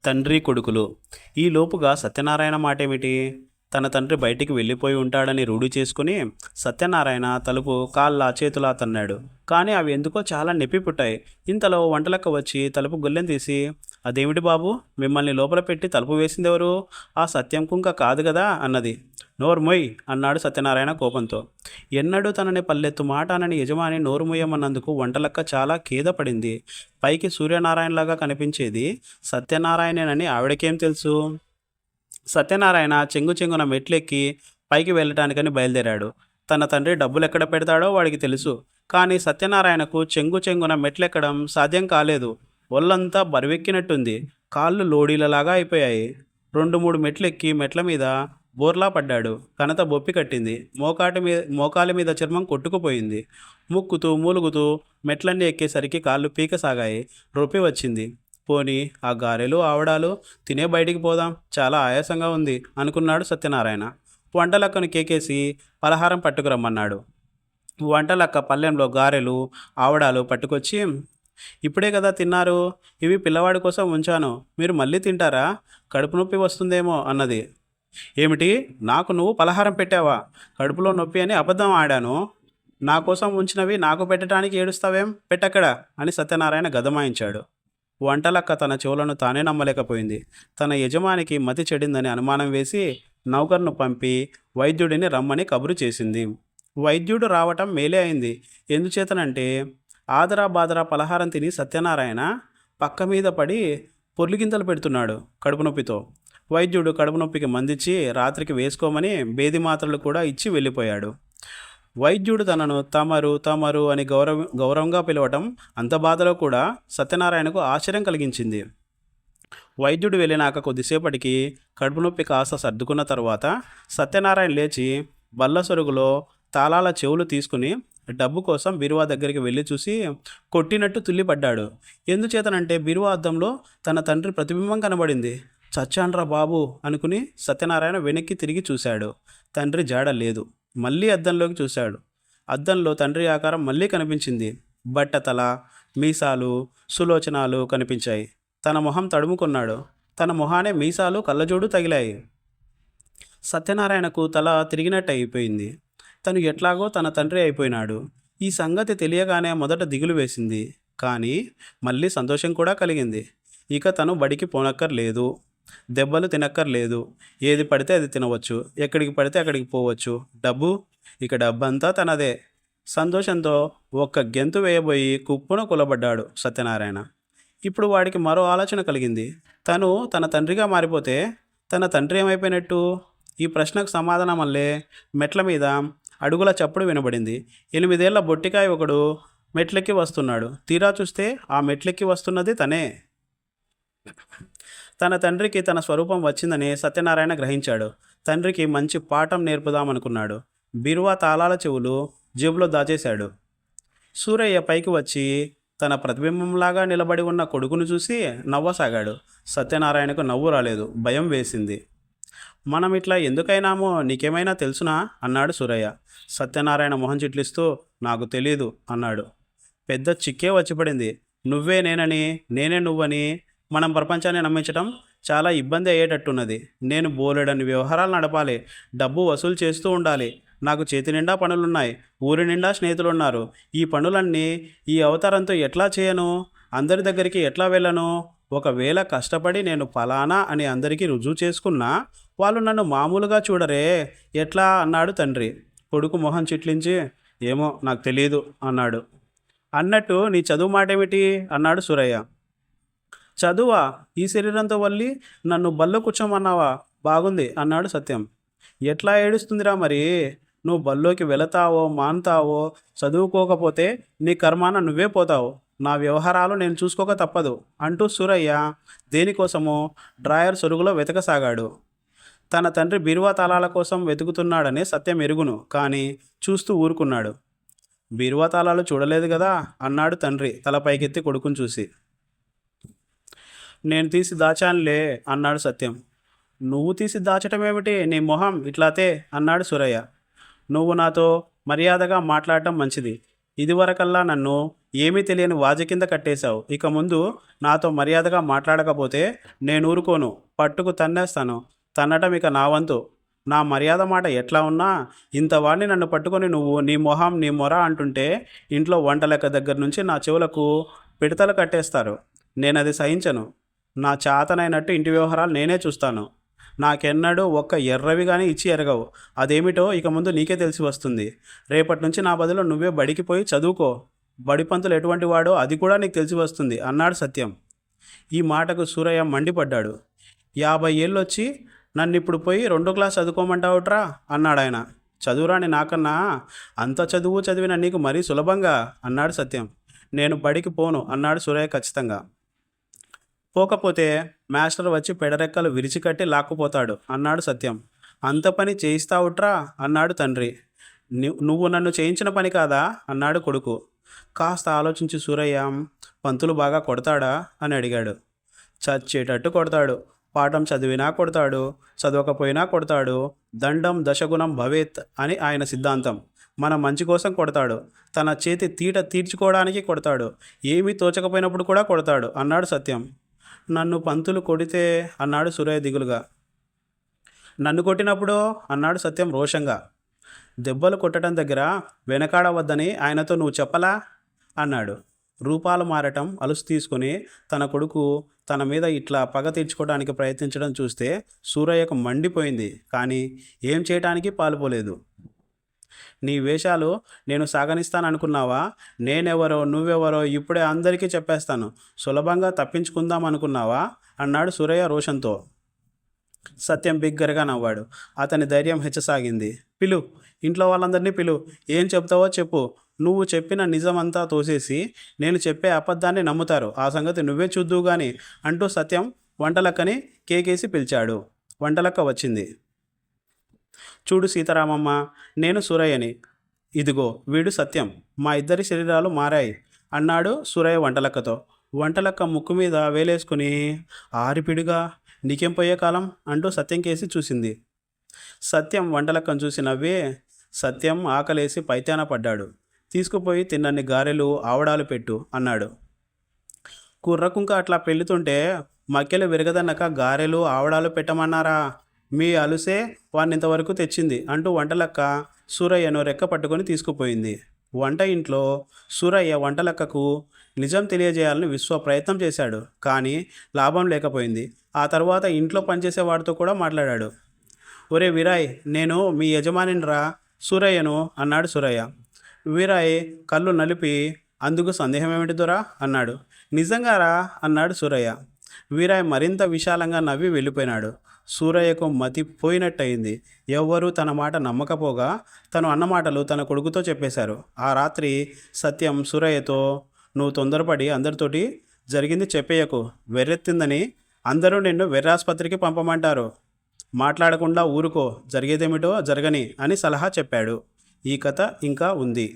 తండ్రి కొడుకులు. ఈలోపుగా సత్యనారాయణ మాటేమిటి? తన తండ్రి బయటికి వెళ్ళిపోయి ఉంటాడని రూఢి చేసుకుని సత్యనారాయణ తలుపు కాళ్ళ చేతులా తన్నాడు. కానీ అవి ఎందుకో చాలా నొప్పి పుట్టాయి. ఇంతలో వంటలక్క వచ్చి తలుపు గొల్లెం తీసి, అదేమిటి బాబు, మిమ్మల్ని లోపల పెట్టి తలుపు వేసిందెవరు? ఆ సత్యం కుంక కాదు కదా అన్నది. నోర్మొయ్ అన్నాడు సత్యనారాయణ కోపంతో. ఎన్నడూ తనని పల్లెత్తు మాట అనని యజమాని నోరుమొయ్యమన్నందుకు వంటలక్క చాలా ఖేదపడింది. పైకి సూర్యనారాయణలాగా కనిపించేది సత్యనారాయణేనని ఆవిడకేం తెలుసు? సత్యనారాయణ చెంగు చెంగున మెట్లెక్కి పైకి వెళ్ళటానికని బయలుదేరాడు. తన తండ్రి డబ్బులు ఎక్కడ పెడతాడో వాడికి తెలుసు. కానీ సత్యనారాయణకు చెంగు చెంగున మెట్లెక్కడం సాధ్యం కాలేదు. ఒళ్ళంతా బరువెక్కినట్టుంది. కాళ్ళు లోడీలలాగా అయిపోయాయి. 2-3 మెట్లెక్కి మెట్ల మీద బోర్లా పడ్డాడు. కనత బొప్పి కట్టింది. మోకాలి మీద చర్మం కొట్టుకుపోయింది. ముక్కుతూ మూలుగుతూ మెట్లన్నీ ఎక్కేసరికి కాళ్ళు పీకసాగాయి. రొప్పి వచ్చింది. పోనీ ఆ గారెలు ఆవడాలు తినే బయటికి పోదాం, చాలా ఆయాసంగా ఉంది అనుకున్నాడు సత్యనారాయణ. వంటలక్కను కేకేసి పలహారం పట్టుకురమ్మన్నాడు. వంటలక్క పళ్ళెంలో గారెలు ఆవడాలు పట్టుకొచ్చి, ఇప్పుడే కదా తిన్నారు, ఇవి పిల్లవాడి కోసం ఉంచాను, మీరు మళ్ళీ తింటారా? కడుపు నొప్పి వస్తుందేమో అన్నది. ఏమిటి, నాకు నువ్వు పలహారం పెట్టావా? కడుపులో నొప్పి అని అబద్ధం ఆడాను. నా కోసం ఉంచినవి నాకు పెట్టడానికి ఏడుస్తావేం? పెట్టక్కడ అని సత్యనారాయణ గదమాయించాడు. వంటలక్క తన చెవులను తానే నమ్మలేకపోయింది. తన యజమానికి మతి చెడిందని అనుమానం వేసి నౌకర్ను పంపి వైద్యుడిని రమ్మని కబురు చేసింది. వైద్యుడు రావటం మేలే అయింది. ఎందుచేతనంటే ఆదరా బాదరా పలహారం తిని సత్యనారాయణ పక్క మీద పడి పొర్లిగింతలు పెడుతున్నాడు కడుపు నొప్పితో. వైద్యుడు కడుపు నొప్పికి మందిచ్చి రాత్రికి వేసుకోమని బేది మాత్రలు కూడా ఇచ్చి వెళ్ళిపోయాడు. వైద్యుడు తనను తమరు తమరు అని గౌరవంగా పిలవటం అంత బాధలో కూడా సత్యనారాయణకు ఆశ్చర్యం కలిగించింది. వైద్యుడు వెళ్ళినాక కొద్దిసేపటికి కడుపు నొప్పి కాస్త సర్దుకున్న తర్వాత సత్యనారాయణ లేచి బల్ల సొరుగులో తాళాల చెవులు తీసుకుని డబ్బు కోసం బీరువా దగ్గరికి వెళ్ళి చూసి కొట్టినట్టు తుల్లిపడ్డాడు. ఎందుచేతనంటే బీరువా అద్దంలో తన తండ్రి ప్రతిబింబం కనబడింది. చచ్చాన్రా బాబు అనుకుని సత్యనారాయణ వెనక్కి తిరిగి చూశాడు. తండ్రి జాడ లేదు. మళ్ళీ అద్దంలోకి చూశాడు. అద్దంలో తండ్రి ఆకారం మళ్ళీ కనిపించింది. బట్టతల, మీసాలు, సులోచనాలు కనిపించాయి. తన మొహం తడుముకున్నాడు. తన మొహానే మీసాలు కళ్ళజోడు తగిలాయి. సత్యనారాయణకు తల తిరిగినట్టు అయిపోయింది. తను ఎట్లాగో తన తండ్రి అయిపోయినాడు. ఈ సంగతి తెలియగానే మొదట దిగులు వేసింది. కానీ మళ్ళీ సంతోషం కూడా కలిగింది. ఇక తను బడికి పోనక్కర్లేదు, దెబ్బలు తినక్కర్లేదు. ఏది పడితే అది తినవచ్చు, ఎక్కడికి పడితే అక్కడికి పోవచ్చు. ఇక డబ్బంతా తనదే. సంతోషంతో ఒక్క గెంతు వేయబోయి కుప్పున కులబడ్డాడు సత్యనారాయణ. ఇప్పుడు వాడికి మరో ఆలోచన కలిగింది. తను తన తండ్రిగా మారిపోతే తన తండ్రి ఏమైపోయినట్టు? ఈ ప్రశ్నకు సమాధానం వల్లే మెట్ల మీద అడుగుల చప్పుడు వినబడింది. 8 ఏళ్ల బొట్టికాయ ఒకడు మెట్లెక్కి వస్తున్నాడు. తీరా చూస్తే ఆ మెట్లెక్కి వస్తున్నది తనే. తన తండ్రికి తన స్వరూపం వచ్చిందని సత్యనారాయణ గ్రహించాడు. తండ్రికి మంచి పాఠం నేర్పుదామనుకున్నాడు. బీరువా తాళాల చెవులు జేబులో దాచేశాడు. సూరయ్య పైకి వచ్చి తన ప్రతిబింబంలాగా నిలబడి ఉన్న కొడుకును చూసి నవ్వసాగాడు. సత్యనారాయణకు నవ్వు రాలేదు, భయం వేసింది. మనం ఇట్లా ఎందుకైనామో నీకేమైనా తెలుసునా అన్నాడు సూరయ్య. సత్యనారాయణ మొహం చిట్లిస్తూ నాకు తెలీదు అన్నాడు. పెద్ద చిక్కే వచ్చిపడింది. నువ్వే నేనని, నేనే నువ్వని మనం ప్రపంచాన్ని నమ్మించడం చాలా ఇబ్బంది అయ్యేటట్టున్నది. నేను బోలెడని వ్యవహారాలు నడపాలి, డబ్బు వసూలు చేస్తూ ఉండాలి. నాకు చేతి నిండా పనులున్నాయి, ఊరి నిండా స్నేహితులున్నారు. ఈ పనులన్నీ ఈ అవతారంతో ఎట్లా చేయను? అందరి దగ్గరికి ఎట్లా వెళ్ళను? ఒకవేళ కష్టపడి నేను ఫలానా అని అందరికీ రుజువు చేసుకున్నా వాళ్ళు నన్ను మామూలుగా చూడరే, ఎట్లా అన్నాడు తండ్రి. కొడుకు మొహం చిట్లించి ఏమో నాకు తెలియదు అన్నాడు. అన్నట్టు నీ చదువు మాటేమిటి అన్నాడు సూరయ్య. చదువా? ఈ శరీరంతో వల్లి నన్ను బల్లో కూర్చోమన్నావా? బాగుంది అన్నాడు సత్యం. ఎట్లా ఏడుస్తుందిరా మరి? నువ్వు బల్లోకి వెళతావో మాన్తావో, చదువుకోకపోతే నీ కర్మాన నువ్వే పోతావు. నా వ్యవహారాలు నేను చూసుకోక తప్పదు అంటూ సూరయ్య దేనికోసమో డ్రాయర్ సొరుగులో వెతకసాగాడు. తన తండ్రి బీరువా తాళాల కోసం వెతుకుతున్నాడని సత్యం ఎరుగును, కానీ చూస్తూ ఊరుకున్నాడు. బీరువా తాళాలు చూడలేదు కదా అన్నాడు తండ్రి తల పైకెత్తి కొడుకుని చూసి. నేను తీసి దాచానులే అన్నాడు సత్యం. నువ్వు తీసి దాచటం ఏమిటి? నీ మొహం ఇట్లాతే అన్నాడు సూరయ్య. నువ్వు నాతో మర్యాదగా మాట్లాడటం మంచిది. ఇదివరకల్లా నన్ను ఏమీ తెలియని వాజి కింద కట్టేశావు. ఇక ముందు నాతో మర్యాదగా మాట్లాడకపోతే నేను ఊరుకోను. పట్టుకు తన్నేస్తాను. తన్నటం ఇక నా వంతు. నా మర్యాద మాట ఎట్లా ఉన్నా ఇంతవాడిని నన్ను పట్టుకొని నువ్వు నీ మొహం నీ మొర అంటుంటే ఇంట్లో వంట లెక్క దగ్గర నుంచి నా చెవులకు పిడతలు కట్టేస్తారు. నేనది సహించను. నా చేతనైనట్టు ఇంటి వ్యవహారాలు నేనే చూస్తాను. నాకెన్నడూ ఒక్క ఎర్రవి కానీ ఇచ్చి ఎరగవు. అదేమిటో ఇక ముందు నీకే తెలిసి వస్తుంది. రేపటి నుంచి నా బదులు నువ్వే బడికి పోయి చదువుకో. బడి పంతులు ఎటువంటి వాడో అది కూడా నీకు తెలిసి వస్తుంది అన్నాడు సత్యం. ఈ మాటకు సూరయ్య మండిపడ్డాడు. 50 ఏళ్ళొచ్చి నన్నిప్పుడు పోయి 2 క్లాస్ చదువుకోమంటావుట్రా అన్నాడాయన. చదువురాని నాకన్నా అంత చదువు చదివిన నీకు మరీ సులభంగా అన్నాడు సత్యం. నేను బడికి పోను అన్నాడు సూరయ్య ఖచ్చితంగా. పోకపోతే మాస్టర్ వచ్చి పెడరెక్కలు విరిచికట్టి లాక్కుపోతాడు అన్నాడు సత్యం. అంత పని చేయిస్తావుట్రా అన్నాడు తండ్రి. నువ్వు నన్ను చేయించిన పని కాదా అన్నాడు కొడుకు. కాస్త ఆలోచించి సూరయ్య, పంతులు బాగా కొడతాడా అని అడిగాడు. చచ్చేటట్టు కొడతాడు. పాఠం చదివినా కొడతాడు, చదవకపోయినా కొడతాడు. దండం దశగుణం భవేత్ అని ఆయన సిద్ధాంతం. మన మంచి కోసం కొడతాడు. తన చేతి తీట తీర్చుకోవడానికి కొడతాడు. ఏమీ తోచకపోయినప్పుడు కూడా కొడతాడు అన్నాడు సత్యం. నన్ను పంతులు కొడితే అన్నాడు సూరయ్య దిగులుగా. నన్ను కొట్టినప్పుడు అన్నాడు సత్యం రోషంగా. దెబ్బలు కొట్టడం దగ్గర వెనకాడవద్దని ఆయనతో నువ్వు చెప్పలా అన్నాడు. రూపాలు మారటం అలుసు తీసుకుని తన కొడుకు తన మీద ఇట్లా పగ తీర్చుకోవడానికి ప్రయత్నించడం చూస్తే సూరయ్యకు మండిపోయింది. కానీ ఏం చేయటానికి పాలుపోలేదు. నీ వేషాలు నేను సాగనిస్తాననుకున్నావా? నేనెవరో నువ్వెవరో ఇప్పుడే అందరికీ చెప్పేస్తాను. సులభంగా తప్పించుకుందాం అనుకున్నావా అన్నాడు సూరయ్య రోషంతో. సత్యం బిగ్గరగా నవ్వాడు. అతని ధైర్యం హెచ్చసాగింది. పిలు, ఇంట్లో వాళ్ళందరినీ పిలు. ఏం చెప్తావో చెప్పు. నువ్వు చెప్పిన నిజమంతా తోసేసి నేను చెప్పే అబద్ధాన్ని నమ్ముతారు. ఆ సంగతి నువ్వే చూద్దువు గాని అంటూ సత్యం వంటలక్కని కేకేసి పిలిచాడు. వంటలక్క వచ్చింది. చూడు సీతారామమ్మ, నేను సూరయ్యని. ఇదిగో వీడు సత్యం. మా ఇద్దరి శరీరాలు మారాయి అన్నాడు సూరయ్య వంటలక్కతో. వంటలక్క ముక్కు మీద వేలేసుకుని ఆరిపిడిగా నీకేం పోయే కాలం అంటూ సత్యం కేసి చూసింది. సత్యం వంటలక్కను చూసి నవ్వి సత్యం ఆకలేసి పైత్యాన పడ్డాడు. తీసుకుపోయి తిన్నన్ని గారెలు ఆవడాలు పెట్టు అన్నాడు. కుర్రకుంక అట్లా పెళ్ళుతుంటే మక్కెలు విరగదన్నక గారెలు ఆవడాలు పెట్టమన్నారా? మీ అలుసే వాణ్ణింతవరకు తెచ్చింది అంటూ వంటలక్క సూరయ్యను రెక్క పట్టుకొని తీసుకుపోయింది. వంట ఇంట్లో సూరయ్య వంటలక్కకు నిజం తెలియజేయాలని విశ్వ ప్రయత్నం చేశాడు. కానీ లాభం లేకపోయింది. ఆ తర్వాత ఇంట్లో పనిచేసేవాడితో కూడా మాట్లాడాడు. ఒరే వీరాయ్, నేను మీ యజమానిరా సూరయ్యను అన్నాడు సూరయ్య. వీరాయ్ కళ్ళు నలిపి అందుకు సందేహం ఏమిటి దొరా అన్నాడు. నిజంగారా అన్నాడు సూరయ్య. వీరాయ్ మరింత విశాలంగా నవ్వి వెళ్ళిపోయినాడు. సూరయ్యకు మతి పోయినట్టయింది. ఎవ్వరూ తన మాట నమ్మకపోగా తను అన్న మాటలు తన కొడుకుతో చెప్పేశారు. ఆ రాత్రి సత్యం సూరయ్యతో, నువ్వు తొందరపడి అందరితోటి జరిగింది చెప్పేయకు. వెర్రెత్తిందని అందరూ నిన్ను వెర్రాసుపత్రికి పంపమంటారు. మాట్లాడకుండా ఊరుకో, జరిగేదేమిటో జరగని అని సలహా చెప్పాడు. ఈ కథ ఇంకా ఉంది.